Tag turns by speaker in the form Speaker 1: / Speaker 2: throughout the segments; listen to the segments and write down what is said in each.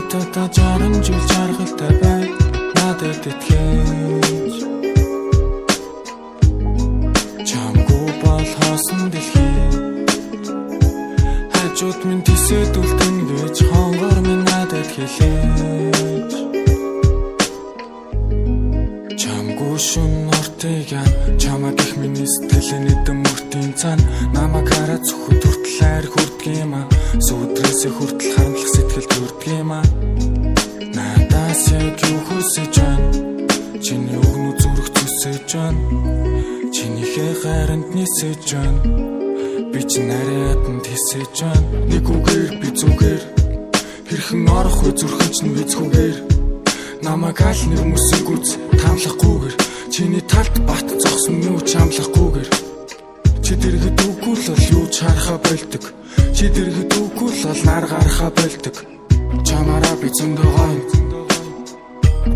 Speaker 1: Хамтдаа жарган жил жаргалтай бай надад итгэж чамгүй бол хоосон дэлхий хажууд минь тисэдүүлтэн гэж хонгор минь надад хэлээж чамгүй шүн нортыг чамаг их миний сэтгэлээ нэдэм мөртийн цаана намайг хараад зүхд хүртэл хайр хүрдгиймаа сүдрээсээ хүртэл харамлах сэтгэл төрдгиймаа надаас яг юу хүсэж байна чиний өгнө зүрх зүсэж байна чинийхээ хайранд нисэж байна би ч нарийад тисэж байна нэг үгээр би зүгээр хэрхэн орох вэ зүрхэн чинь вэзхүүгээр намайг аль нэг мөсөг үз таамлахгүйгээр чиний талд бат зогсон юу ч амлахгүйгээр чи дэргэд үгүй л бол юу ч харахаа болдог чи дэргэд үгүй л бол нар гарахаа болдог чамаараа би зөндөө гоё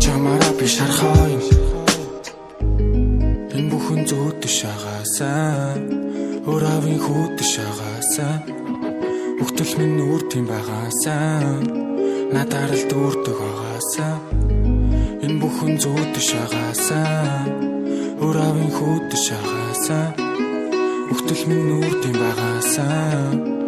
Speaker 1: чамаараа би шархаа энэ бүхэн зөөдөж шагаасаа өөрийн хүүдэж шагаасаа өгтөл минь үр тийм байгаасаа надаар л дүүрдэг байгаасаа энэ бүхэн зөөдөж шагаасаа өөрийн хүүдэж шагаасаа өгтөл минь үр тийм байгаасаа